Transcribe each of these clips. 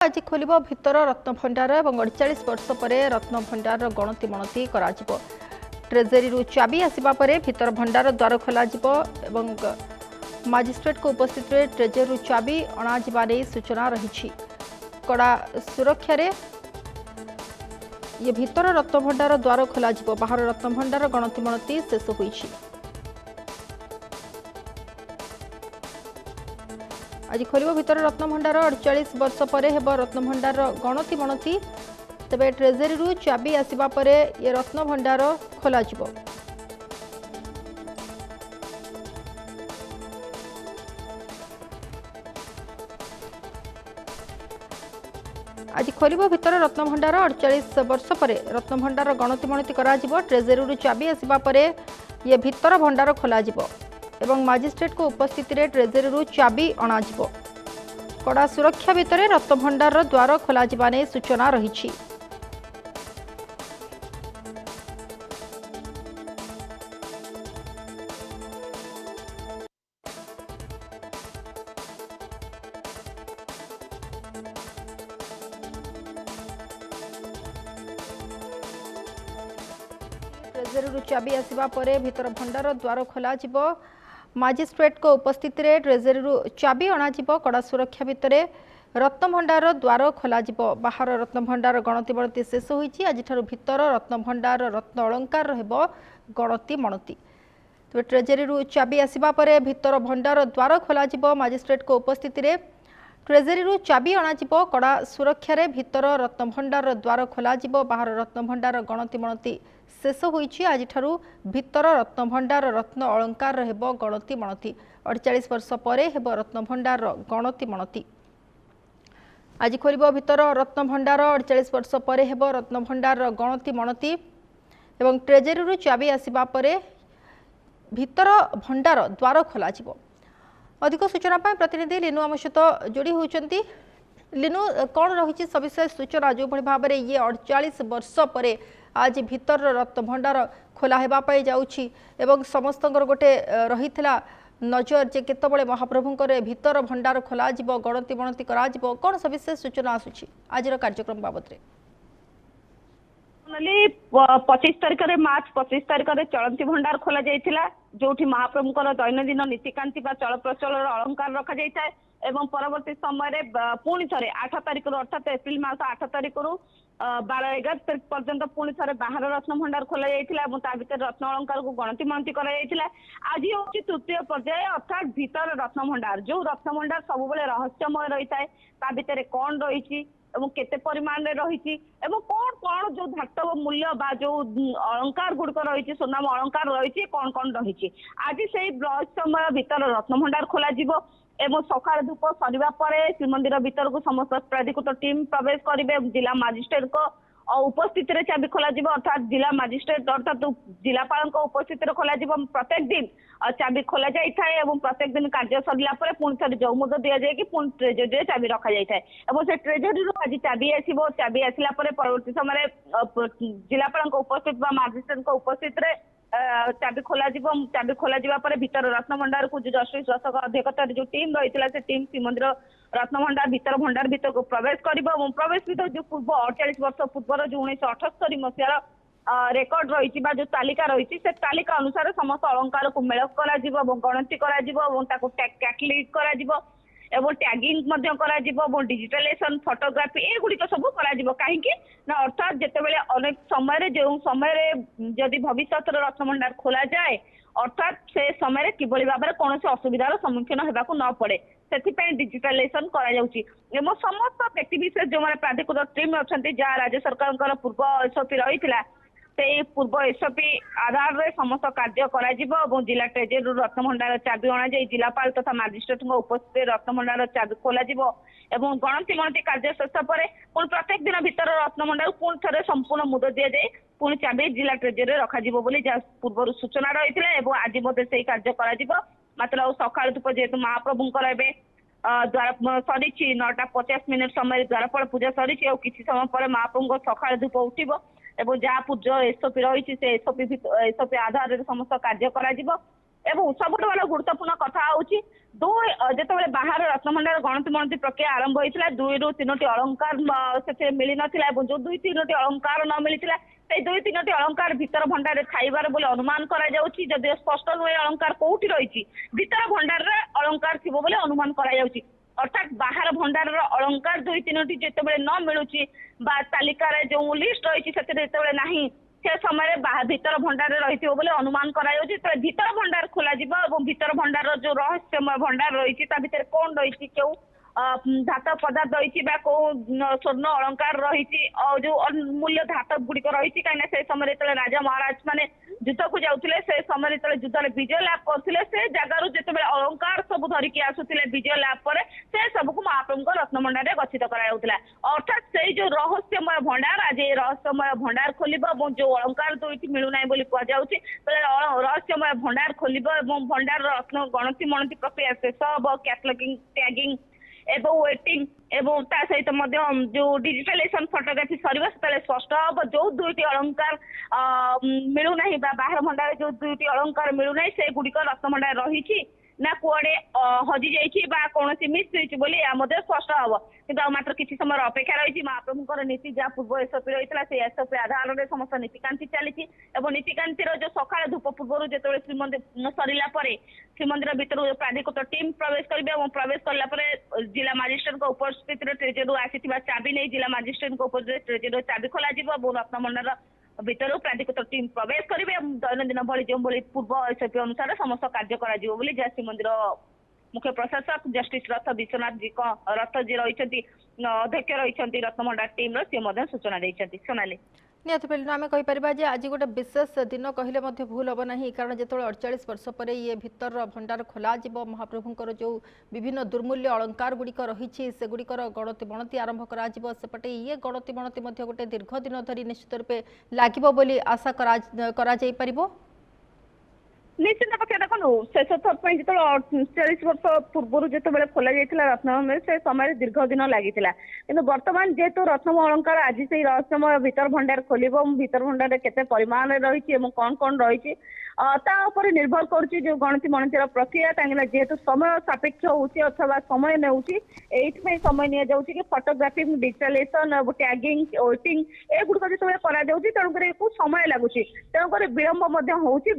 आज खोल भितर रत्न भंडार और 48 वर्ष पर रत्न भंडार गणति मणति ट्रेजेरी चाबी आसवा भितर भंडार द्वार खोल मजिस्ट्रेट को उपस्थित ट्रेजेरी चाबी अणा सूचना रही कड़ा सुरक्षा ये भितर रत्न भंडार द्वार खोल बाहर रत्न भंडार गणति मणति शेष होईछि। आज खोल भितर रत्न भंडार 48 वर्ष पर हेब रत्न भंडार गणति मणति तेबे ट्रेजेरी चाबी आसवा पर ये रत्न भंडार खोल आज खोल भितर रत्न भंडार 48 वर्ष पर रत्न भंडार गणति मणति ट्रेजेरी चाबी आसवा पर ये भितर भंडार खोल एवं मजिस्ट्रेट को उपस्थित ट्रेजेरी चाबी अणा कड़ा सुरक्षा भितर रत्न भंडार द्वार खोल सूचना रही। ट्रेजेरी चाबी आसवा पर भितर भंडार द्वार खोल मजिस्ट्रेट को उपस्थित ट्रेजेरी चाबी अणा कड़ा सुरक्षा भितर रत्न भंडार द्वार खोल बाहर रत्न भंडार गणति मणति शेष होईछि। आज भितर रत्न भंडार रत्न अलंकार गणति मणति तेज ट्रेजेरी चाबी आसवा पर भितर भंडार द्वार खोल मजिस्ट्रेट को उपस्थित ट्रेजेरी चाबी अणा कड़ा सुरक्षा भितर रत्न भंडार द्वार खोल बाहर रत्न भंडार गणति मणति शेष होईछि। आज भितर रत्न भंडार रत्न अलंकार गणति मणति 48 वर्ष पर हेब रत्न भंडार गणति मणति आज खोल भितर रत्न भंडार 48 वर्ष पर हेब रत्न भंडार गणति मणति एवं ट्रेजेरी चाबी आसवा पर भितर भंडार द्वार खोल अधिक सूचना प्रतिनिधि लिनु आम सहित जोड़ी होती। लिनु कौन रही सविशेष सूचना जो भाव में ये 48 वर्ष पर आज भितर रत्न भंडार खोला होगापाई जाउछि एवं समस्त गोटे रही नजर जे केतबळे महाप्रभुंकर भितर भंडार खोला गणति मणति कौन सविशेष सूचना आसुछि आज कार्यक्रम बाबद 25 तारिख मार्च 25 तारिख चलती भंडार खोल जाइथिला जो महाप्रभुंकर दैनंदिन नीतिकांति चल प्रचल अलंकार रखा जाए एवं परवर्ती समय पुणी थे 8 तारिख अर्थात एप्रिल मास 8 तारिख 12-11 तारिख पर्यंत पुणी थे बाहर रत्न भंडार खोल जाता भर रत्न अलंकार को गणति मणति आज हूँ तृतीय पर्याय अर्थात भीतर रत्न भंडार जो रत्न भंडार सब रहस्यमय रही है भितर कौन रही केते परिमाण रे रही कौन कौन जो धातव मूल्य बा जो अलंकार गुड़िक रही सुनाम अलंकार रही कौन कौन रही आज से रहस्यमय भीतर रत्न भंडार खोल एवं सकाल धूप सरिबा परे श्रीमंदिर भीतर को समस्त प्राधिकृत टीम प्रवेश करेंगे जिला मजिस्ट्रेट को उपस्थित चाबी खोल अर्थात जिला मजिस्ट्रेट अर्थात जिलापाल उपस्थित खोल प्रत्येक दिन चाबी खोल जाए प्रत्येक दिन कार्य सरला पुणी थे जौमुद दि जाए कि पुणी ट्रेजेरी चाबी रखा जाए से ट्रेजेरी आज चाबी चाबी आसला परवर्ती समय जिलापाल उपस्थित मजिस्ट्रेट उपस्थित चाबी खोल भीतर रत्न भंडार को जो जस्टिस दर्शक अध्यक्षता जो टीम रही है टीम श्रीमंदिर रत्न भंडार भीतर को प्रवेश कर प्रवेश भीतर जो पूर्व 48 वर्ष पूर्व जो 1978 मसीहार रेकर्ड रही जो तालिका रही से तालिका अनुसार समस्त अलंकार को मेल कर गणति एवं टैगिंग डिजिटलाइजेशन फोटोग्राफी एगुड़िक सब कहीं अर्थात जिते अनेक समय जो समय जदि भविष्य रत्न भंडार खोल जाए अर्थात से समय किभली भाव में कौन असुविधार सम्मुखीन होगाक न पड़े से डिजिटलाइजेशन कर समस्त व्यक्तिशेष जो मैंने प्राधिकृत टीम अच्छा जहाँ राज्य सरकार पूर्व एसओपी रही से पूर्व एसओपी आधार में समस्त कार्य कर जिला ट्रेजेरी रत्न भंडार चाबी अणा जिलापाल तथा मजिस्ट्रेट उपस्थित रत्न भंडार चाबी खोल गणति मणति कार्य शेष पर पुणी प्रत्येक दिन भीतर रत्न भंडार पुणी थे संपूर्ण मुद दि जाए पुणी चाबी जिला ट्रेजेरी रखा पूर्व सूचना रही है आज से कार्य कर मात्र सकाल धूप जेहेतु महाप्रभुंकर द्वार सरी 9:50 समय द्वारपाल पूजा सरी किसी समय पर महाप्रभु सकाल धूप उठब जहाँ पूर्व एसओपी रही एसओपी आधार समस्त कार्य कर ଏବଂ ସବୁଠୁ ବଡ଼ ଗୁରୁତ୍ୱପୂର୍ଣ୍ଣ କଥା ହେଉଛି ଯେତେବେଳେ ବାହାର ରତ୍ନଭଣ୍ଡାର ଗଣତି ମଣତି ପ୍ରକ୍ରିୟା ଆରମ୍ଭ ହୋଇଥିଲା 2 ରୁ 3ଟି ଅଳଙ୍କାର ସେଥିରେ ମିଳିନଥିଲା ଏବଂ ଯୋଉ 2-3ଟି ଅଳଙ୍କାର ନ ମିଳିଥିଲା ସେଇ 2-3ଟି ଅଳଙ୍କାର ଭିତର ଭଣ୍ଡାରରେ ଥାଇବାର ବୋଲି ଅନୁମାନ କରାଯାଉଛି। ଯଦିଓ ସ୍ପଷ୍ଟ ନୁହେଁ ଅଳଙ୍କାର କୋଉଠି ରହିଛି, ଭିତର ଭଣ୍ଡାରରେ ଅଳଙ୍କାର ଥିବ ବୋଲି ଅନୁମାନ କରାଯାଉଛି। ଅର୍ଥାତ୍ ବାହାର ଭଣ୍ଡାରର ଅଳଙ୍କାର 2-3ଟି ଯେତେବେଳେ ନ ମିଳୁଛି ବା ତାଲିକାରେ ଯୋଉ ଲିଷ୍ଟ ରହିଛି ସେଥିରେ ଯେତେବେଳେ ନାହିଁ ସେ ସମୟରେ ଭିତର ଭଣ୍ଡାରରେ ରହିଥିବ ବୋଲି ଅନୁମାନ କରାଯାଉଛି। ଯେତେବେଳେ ଭିତର ଭଣ୍ଡାର ଖୋଲାଯିବ ଏବଂ ଭିତର ଭଣ୍ଡାରର ଯୋଉ ରହସ୍ୟମୟ ଭଣ୍ଡାର ରହିଛି ତା ଭିତରେ କଣ ରହିଛି, କେଉଁ ଧାତ ପଦାର୍ଥ ରହିଛି ବା କୋଉ ସ୍ୱର୍ଣ୍ଣ ଅଳଙ୍କାର ରହିଛି, ଯୋଉ ଅମୂଲ୍ୟ ଧାତ ଗୁଡିକ ରହିଛି, କାହିଁକିନା ସେ ସମୟରେ ଯେତେବେଳେ ରାଜା ମହାରାଜ ମାନେ ଯୁଦ୍ଧକୁ ଯାଉଥିଲେ ସେ ସମୟରେ ଯେତେବେଳେ ଯୁଦ୍ଧରେ ବିଜୟ ଲାଭ କରୁଥିଲେ ସେ ଜାଗାରୁ ଯେତେବେଳେ ଅଳଙ୍କାର ସବୁ ଧରିକି ଆସୁଥିଲେ ବିଜୟ ଲାଭ ପରେ ସେ ସବୁକୁ ମହାପ୍ରଭୁଙ୍କ ରତ୍ନଭଣ୍ଡାରରେ ଗଚ୍ଛିତ କରାଯାଉଥିଲା। ଅର୍ଥାତ୍ ସେଇ ଯୋଉ ରହସ୍ୟମୟ ଭଣ୍ଡାର ଆଜି ଏ ରହସ୍ୟମୟ ଭଣ୍ଡାର ଖୋଲିବ ଏବଂ ଯୋଉ ଅଳଙ୍କାର 2ଟି ମିଳୁନାହିଁ ବୋଲି କୁହାଯାଉଛି ରହସ୍ୟମୟ ଭଣ୍ଡାର ଖୋଲିବ ଏବଂ ଭଣ୍ଡାରର ରତ୍ନ ଗଣତି ମଣତି ପ୍ରକ୍ରିୟା ଶେଷ ହବ। କ୍ୟାଟଲଗିଂ, ଟ୍ୟାଗିଂ ଏବଂ ୱେଟିଂ ଏବଂ ତା ସହିତ ମଧ୍ୟ ଯୋଉ ଡିଜିଟାଲାଇଜେସନ ଫଟୋଗ୍ରାଫି ସରିବ ସେତେବେଳେ ସ୍ପଷ୍ଟ ହବ ଯୋଉ 2ଟି ଅଳଙ୍କାର ମିଳୁନାହିଁ ବା ବାହାର ଭଣ୍ଡାରରେ ଯୋଉ 2ଟି ଅଳଙ୍କାର ମିଳୁନାହିଁ ସେଗୁଡିକ ରତ୍ନଭଣ୍ଡାର ରହିଛି ନା କୁଆଡେ ହଜି ଯାଇଛି ବା କୌଣସି ମିସ୍ ହେଇଛି ବୋଲି ଏହା ମଧ୍ୟ ସ୍ପଷ୍ଟ ହବ। କିନ୍ତୁ ଆଉ ମାତ୍ର କିଛି ସମୟର ଅପେକ୍ଷା ରହିଛି। ମହାପ୍ରଭୁଙ୍କର ନୀତି ଯାହା ପୂର୍ବ ଏସଓପି ରହିଥିଲା ସେଇ ଏସଓପି ଆଧାରରେ ସମସ୍ତ ନୀତିକାନ୍ତି ଚାଲିଛି ଏବଂ ନୀତିକାନ୍ତିର ଯୋଉ ସକାଳ ଧୂପ ପୂର୍ବରୁ ଯେତେବେଳେ ଶ୍ରୀମନ୍ଦିର ସରିଲା ପରେ ଶ୍ରୀମନ୍ଦିର ଭିତରୁ ପ୍ରାଧିକୃତ ଟିମ୍ ପ୍ରବେଶ କରିବେ ଏବଂ ପ୍ରବେଶ କଲା ପରେ ଜିଲ୍ଲା ମାଜିଷ୍ଟ୍ରେଟଙ୍କ ଉପସ୍ଥିତିରେ ଟ୍ରେଜେରୀରୁ ଆସିଥିବା ଚାବି ନେଇ ଜିଲ୍ଲା ମାଜିଷ୍ଟ୍ରେଟଙ୍କ ଉପସ୍ଥିତିରେ ଟ୍ରେଜେରୀର ଚାବି ଖୋଲାଯିବ ଏବଂ ରତ୍ନଭଣ୍ଡାର ଭିତରୁ ପ୍ରାଧିକୃତ ଟିମ୍ ପ୍ରବେଶ କରିବେ ଏବଂ ଦୈନନ୍ଦିନ ଭଳି ଯେଉଁଭଳି ପୂର୍ବ ଏସଓପି ଅନୁସାରେ ସମସ୍ତ କାର୍ଯ୍ୟ କରାଯିବ ବୋଲି ଯାହା ଶ୍ରୀମନ୍ଦିର ମୁଖ୍ୟ ପ୍ରଶାସକ ଜଷ୍ଟିସ ରଥ ବିଶ୍ୱନାଥ ଜୀଙ୍କ ରଥ ଯିଏ ରହିଛନ୍ତି ଅଧ୍ୟକ୍ଷ ରହିଛନ୍ତି ରତ୍ନଭଣ୍ଡାର ଟିମ୍ର ସେ ମଧ୍ୟ ସୂଚନା ଦେଇଛନ୍ତି। ସୋନାଲି निहत पिल्लू आम कहीपर आज गोटे विशेष दिन कहले भूल हम ना कारण जो 48 वर्ष पर ये भीतर भंडार खोल महाप्रभुंर जो विभिन्न दुर्मूल्य अलंकार गुड़िक रही से गुड़िकर गणति बणति आरंभ करपटे ये गणति बणति गोटे दीर्घ दिन धरी निश्चित रूपे लगे आशा कर निश्चित पक्ष देखो शेष थर जो 48 वर्ष पूर्व जो खोल जाता रत्नभंडार से समय दीर्घ दिन लगी कि बर्तमान जेहेतु रत्न अलंकार आज से रहस्यमय भीतर भंडार खोल भीतर भंडार केते परिमाण रही कौन कौन रही निर्भर करुच्ची जो गणति मणतिर प्रक्रिया कहीं जेहेतु समय सापेक्ष होती अथवा समय नई समय नि जाऊँगी कि फोटोग्राफी डिजिटालाइजेशन टैगिंग वेटिंग एगुड़िक जो तेणुक समय लगुच तेणुक विलंब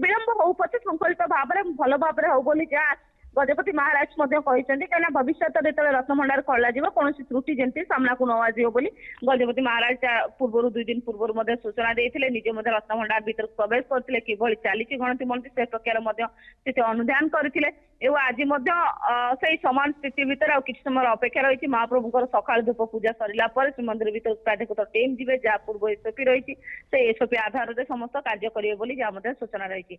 विलंब हो पचे संकलित भाव में भल भाव हो बोली जहाँ गजपति महाराज कहीं भविष्य जो रत्नभंडार खोल कौन त्रुटि जमी सामना को न आज गजपति महाराज पूर्व 2 दिन पूर्व सूचना देते निजे रत्नभंडार भीतर प्रवेश करते किभली चली गणति मणति से प्रक्रिया अनुधान करते आज से सामान स्थिति भीतर कि समय अपेक्षा रही महाप्रभुंर सकाल धूप पूजा सरला श्रीमंदिर भीतर प्राधिकृत टीम जी जहाँ पूर्व एसओपी रही से एसओपी आधार में समस्त कार्य करेंगे जहाँ सूचना रही।